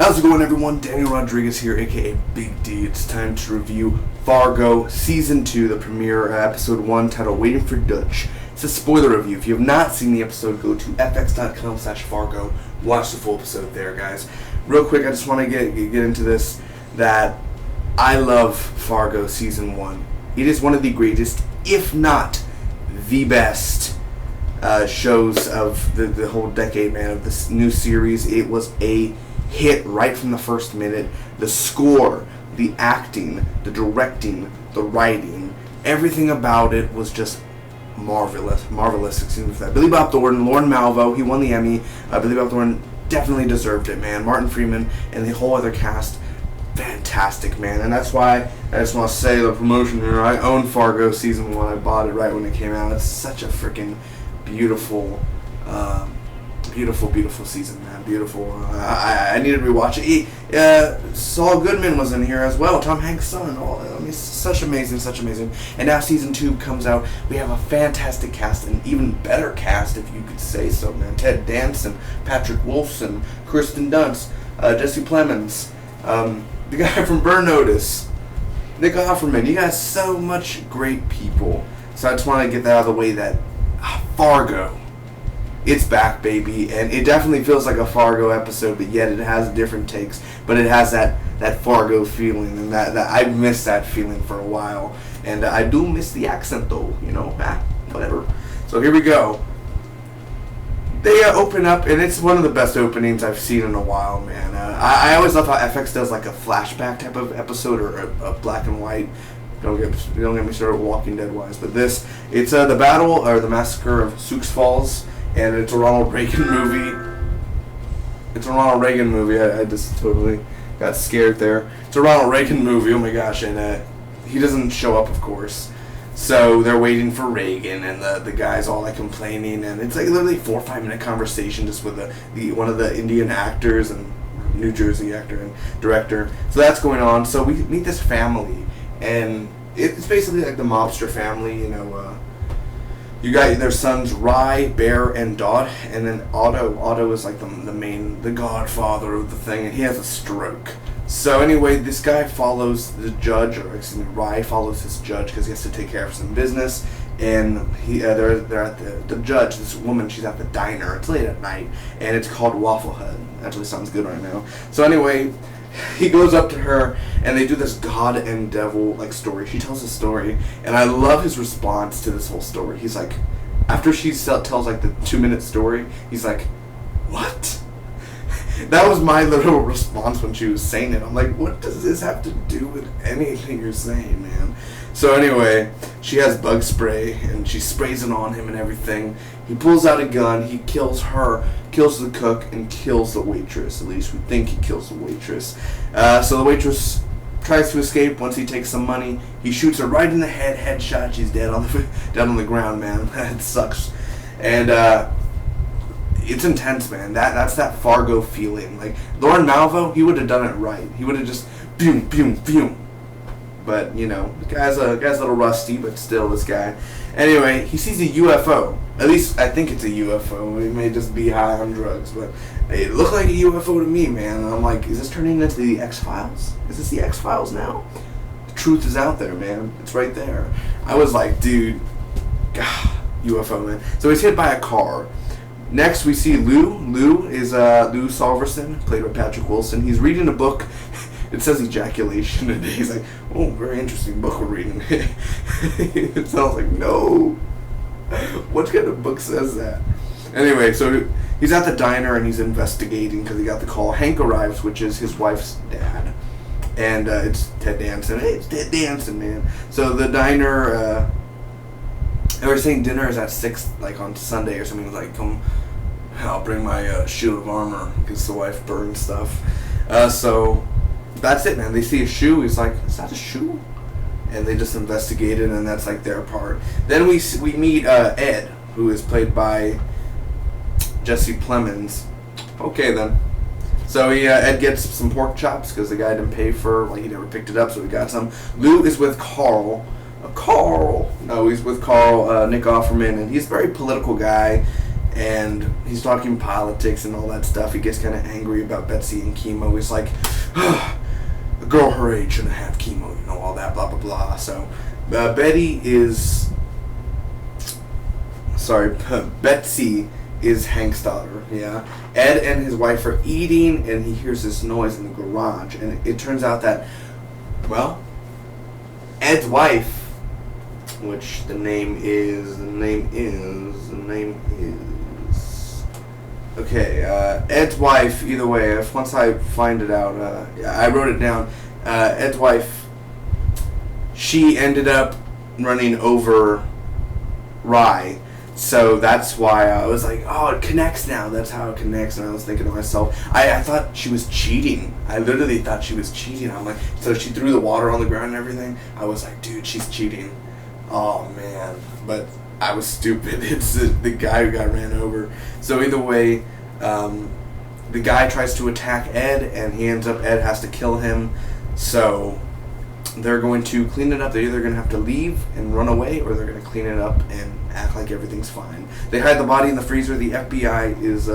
How's it going, everyone? Daniel Rodriguez here, aka Big D. It's time to review Fargo Season 2, the premiere, Episode 1, titled Waiting for Dutch. It's a spoiler review. If you have not seen the episode, go to fx.com/Fargo. Watch the full episode there, guys. Real quick, I just want to get into this, that I love Fargo Season 1. It is one of the greatest, if not the best, shows of the whole decade, man, of this new series. It was a hit right from the first minute. The score, the acting, the directing, the writing, everything about it was just marvelous. Excuse me for that. Billy Bob Thornton, Lauren Malvo, he won the Emmy. Billy Bob Thornton definitely deserved it, man. Martin Freeman and the whole other cast, fantastic, man. And that's why I just want to say the promotion here. I own Fargo Season 1. I bought it right when it came out. It's such a freaking beautiful season, man. Beautiful. I need to rewatch it. Saul Goodman was in here as well. Tom Hanks' son. Such amazing. And now Season 2 comes out. We have a fantastic cast, an even better cast, if you could say so, man. Ted Danson, Patrick Wolfson, Kirsten Dunst, Jesse Plemons, the guy from Burn Notice, Nick Offerman. You guys, so much great people. So I just want to get that out of the way that Fargo, it's back, baby, and it definitely feels like a Fargo episode, but yet it has different takes, but it has that Fargo feeling, and that I've missed that feeling for a while, and I do miss the accent, though, whatever. So here we go. They open up, and it's one of the best openings I've seen in a while, man. I always love how FX does like a flashback type of episode, or a black and white. Don't get me started Walking Dead wise, but it's the battle, or the massacre of Sioux Falls. And it's a Ronald Reagan movie. I just totally got scared there. It's a Ronald Reagan movie. Oh my gosh! And he doesn't show up, of course. So they're waiting for Reagan, and the guy's all like complaining, and it's like literally 4 or 5 minute conversation just with one of the Indian actors and New Jersey actor and director. So that's going on. So we meet this family, and it's basically like the mobster family, You got their sons Rye, Bear, and Dot, and then Otto. Otto is like the godfather of the thing, and he has a stroke. So anyway, this guy follows the judge, or excuse me, Rye follows his judge because he has to take care of some business. And they're at the judge, this woman, she's at the diner. It's late at night, and it's called Waffle Hut. Actually sounds good right now. So anyway, he goes up to her, and they do this God and Devil like story. She tells a story, and I love his response to this whole story. He's like, after she tells like the 2-minute story, he's like, "What?" That was my little response when she was saying it. I'm like, what does this have to do with anything you're saying, man? So anyway, she has bug spray, and she sprays it on him and everything. He pulls out a gun. He kills her, kills the cook, and kills the waitress. At least we think he kills the waitress. So the waitress tries to escape. Once he takes some money, he shoots her right in the head. Headshot. She's dead on the ground, man. It sucks. And it's intense, man. That's that Fargo feeling. Like Lauren Malvo, he would have done it right. He would have just boom, boom, boom. But the guy's a little rusty, but still, this guy. Anyway, he sees a UFO. At least I think it's a UFO. It may just be high on drugs, but it looked like a UFO to me, man. And I'm like, is this turning into the X-Files? Is this the X-Files now? The truth is out there, man. It's right there. I was like, dude, God, UFO, man. So he's hit by a car. Next, we see Lou. Lou is Lou Salverson, played by Patrick Wilson. He's reading a book. It says ejaculation today. He's like, oh, very interesting book we're reading. It sounds like, no. What kind of book says that? Anyway, so he's at the diner and he's investigating because he got the call. Hank arrives, which is his wife's dad. And it's Ted Danson. Hey, it's Ted Danson, man. So the diner, they were saying dinner is at 6, like on Sunday or something. Like, come, I'll bring my shield of armor because the wife burned stuff. So that's it, man. They see a shoe. He's like, is that a shoe? And they just investigate it, and that's like their part. Then we meet Ed, who is played by Jesse Plemons. Okay, then. So Ed gets some pork chops because the guy didn't pay for, he never picked it up, so he got some. Lou is with Carl. He's with Carl, Nick Offerman, and he's a very political guy. and he's talking politics and all that stuff. He gets kind of angry about Betsy and chemo. He's like, a girl her age shouldn't have chemo, you know, all that, blah, blah, blah. So, Betsy is Hank's daughter, yeah. Ed and his wife are eating, and he hears this noise in the garage, and it turns out that, well, Ed's wife, which the name is, okay, Ed's wife, either way, if once I find it out, I wrote it down, Ed's wife, she ended up running over Rye, so that's why I was like, oh, it connects now, that's how it connects, and I was thinking to myself, I thought she was cheating, I literally thought she was cheating, I'm like, so she threw the water on the ground and everything, I was like, dude, she's cheating, oh man, but I was stupid. It's the guy who got ran over. So either way, the guy tries to attack Ed, and Ed has to kill him. So they're going to clean it up. They're either going to have to leave and run away, or they're going to clean it up and act like everything's fine. They hide the body in the freezer. The FBI is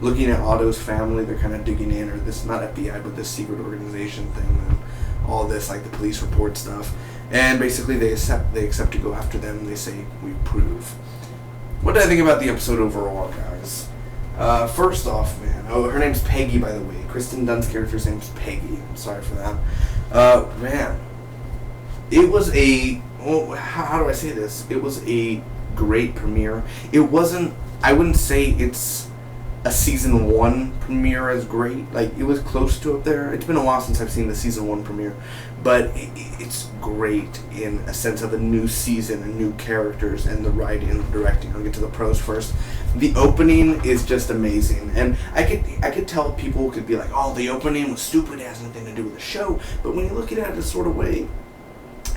looking at Otto's family. They're kind of digging in, or this, not FBI, but this secret organization thing, and all this, like the police report stuff. And basically they accept to go after them. They say, we approve. What did I think about the episode overall, guys? First off, man, her name's Peggy, by the way. Kristen Dunn's character's name's Peggy. I'm sorry for that. Man, it was how do I say this? It was a great premiere. It wasn't, I wouldn't say it's a season 1 premiere as great. Like, it was close to up there. It's been a while since I've seen the season 1 premiere, but it's great in a sense of a new season and new characters and the writing and the directing. I'll get to the pros first. The opening is just amazing, and I could tell people could be like, oh, the opening was stupid, it has nothing to do with the show, but when you look at it this sort of way,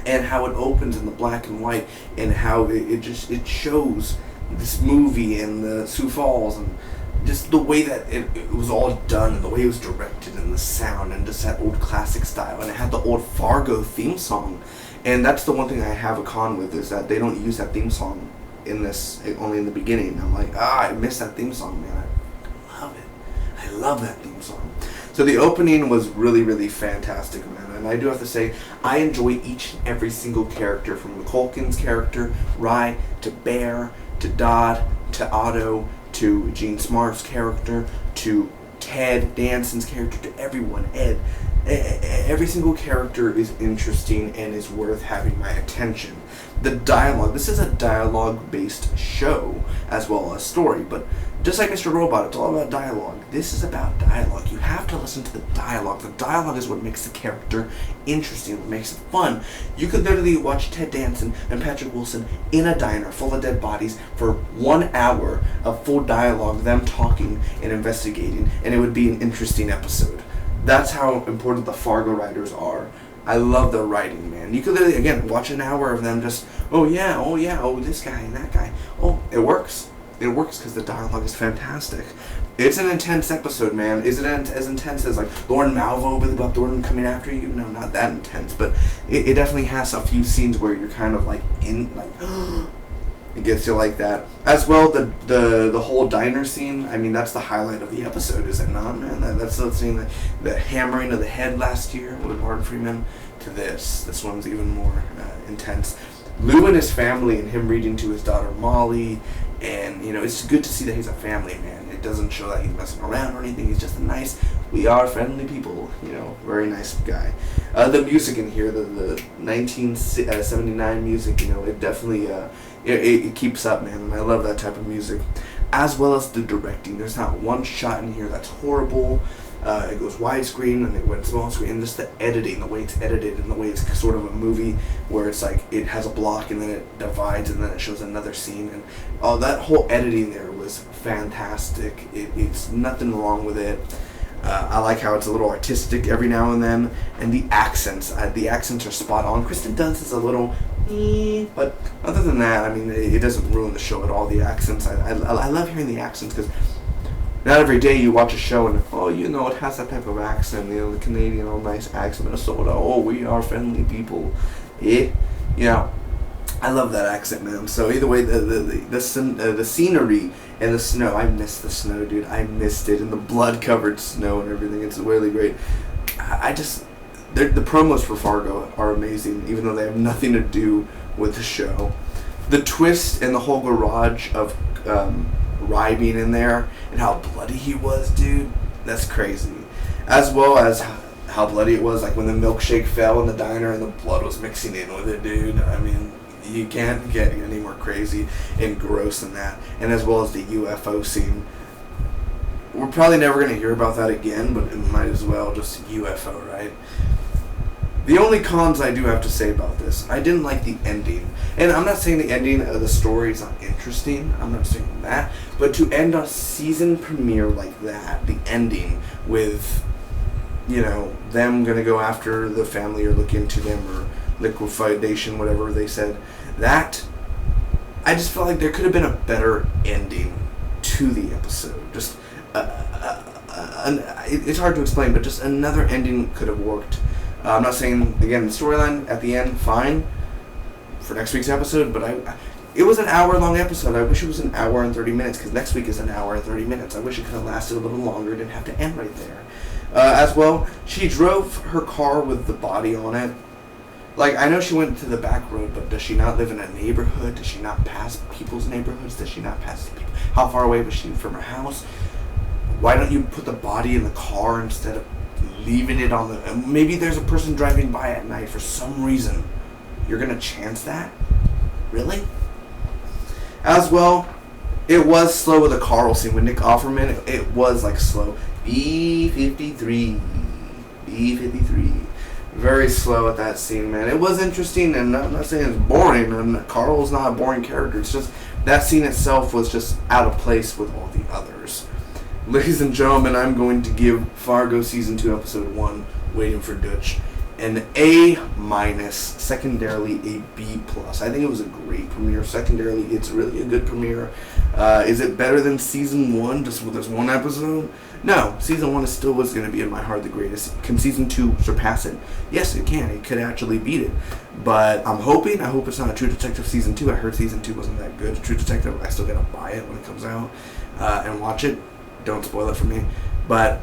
and how it opens in the black and white, and how it shows this movie and the Sioux Falls, and just the way that it was all done, and the way it was directed, and the sound, and just that old classic style, and it had the old Fargo theme song, and that's the one thing I have a con with, is that they don't use that theme song in this, only in the beginning. I'm like, I miss that theme song, man. I love it. I love that theme song. So the opening was really, really fantastic, man, and I do have to say, I enjoy each and every single character, from Culkin's character, Rye, to Bear, to Dodd, to Otto, to Gene Smart's character, to Ted Danson's character, to everyone, Ed. Every single character is interesting and is worth having my attention. The dialogue, this is a dialogue-based show as well as story, but just like Mr. Robot, it's all about dialogue. This is about dialogue. You have to listen to the dialogue. The dialogue is what makes the character interesting, what makes it fun. You could literally watch Ted Danson and Patrick Wilson in a diner full of dead bodies for 1 hour of full dialogue, them talking and investigating, and it would be an interesting episode. That's how important the Fargo writers are. I love their writing, man. You could literally, again, watch an hour of them just, oh this guy and that guy. Oh, it works. It works because the dialogue is fantastic. It's an intense episode, man. Is it as intense as, like, Lauren Malvo, Billy Bob Thornton coming after you? No, not that intense, but it definitely has a few scenes where you're kind of, like, in, like, it gets you like that. As well, the whole diner scene, I mean, that's the highlight of the episode, is it not, man? That's the scene, the hammering of the head last year with Martin Freeman, to this. This one's even more intense. Lou and his family, and him reading to his daughter Molly, and, you know, it's good to see that he's a family man. It doesn't show that he's messing around or anything. He's just a nice, we are friendly people, you know, very nice guy. The music in here, the 1979 music, you know, it definitely, it keeps up, man, and I love that type of music. As well as the directing. There's not one shot in here that's horrible. It goes widescreen, and it went small screen, and just the editing, the way it's edited, and the way it's sort of a movie where it's like it has a block and then it divides and then it shows another scene, and that whole editing there was fantastic. It's nothing wrong with it. I like how it's a little artistic every now and then, and the accents are spot on. Kristen Dunst is a little, but other than that, I mean, it doesn't ruin the show at all. The accents, I love hearing the accents, because not every day you watch a show and, oh, you know, it has that type of accent, you know, the Canadian, all nice accent, Minnesota, oh, we are friendly people. You know, I love that accent, man. So either way, the scenery and the snow. I miss the snow, dude. I missed it, and the blood-covered snow and everything. It's really great. I just the promos for Fargo are amazing, even though they have nothing to do with the show. The twist and the whole garage of Rye being in there and how bloody he was, dude. That's crazy. As well as how bloody it was, like when the milkshake fell in the diner and the blood was mixing in with it, dude. I mean, you can't get any more crazy and gross than that. And as well as the UFO scene. We're probably never going to hear about that again, but it might as well. Just UFO, right? The only cons I do have to say about this, I didn't like the ending. And I'm not saying the ending of the story is not interesting. I'm not saying that. But to end a season premiere like that, the ending with, them going to go after the family or look into them or liquefaction, whatever they said, that, I just felt like there could have been a better ending to the episode. Just, it's hard to explain, but just another ending could have worked. I'm not saying, again, the storyline at the end, fine, for next week's episode, but it was an hour-long episode. I wish it was an hour and 30 minutes, because next week is an hour and 30 minutes. I wish it could have lasted a little longer. It didn't have to end right there. As well, she drove her car with the body on it. Like, I know she went to the back road, but does she not live in a neighborhood? Does she not pass people's neighborhoods? Does she not pass people? How far away was she from her house? Why don't you put the body in the car instead of leaving it on the... Maybe there's a person driving by at night for some reason. You're going to chance that? Really? As well, it was slow with the Carl scene with Nick Offerman. It was like slow. B-53. Very slow at that scene, man. It was interesting, and I'm not saying it's boring, and Carl's not a boring character. It's just that scene itself was just out of place with all the others. Ladies and gentlemen, I'm going to give Fargo Season 2, Episode 1, Waiting for Dutch, an A-, secondarily a B+. I think it was a great premiere. Secondarily, it's really a good premiere. Is it better than Season 1, just with this one episode? No, Season 1 still was going to be in my heart the greatest. Can Season 2 surpass it? Yes, it can. It could actually beat it. But I hope it's not a True Detective Season 2. I heard Season 2 wasn't that good. True Detective, I still got to buy it when it comes out and watch it. Don't spoil it for me. But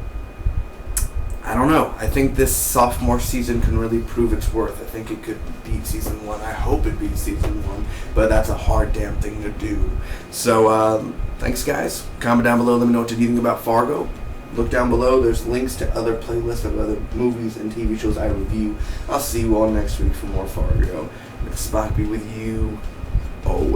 I don't know. I think this sophomore season can really prove its worth. I think it could beat Season 1. I hope it beats Season 1. But that's a hard damn thing to do. So, thanks, guys. Comment down below. Let me know what you think about Fargo. Look down below. There's links to other playlists of other movies and TV shows I review. I'll see you all next week for more Fargo. May Spock be with you. Oh.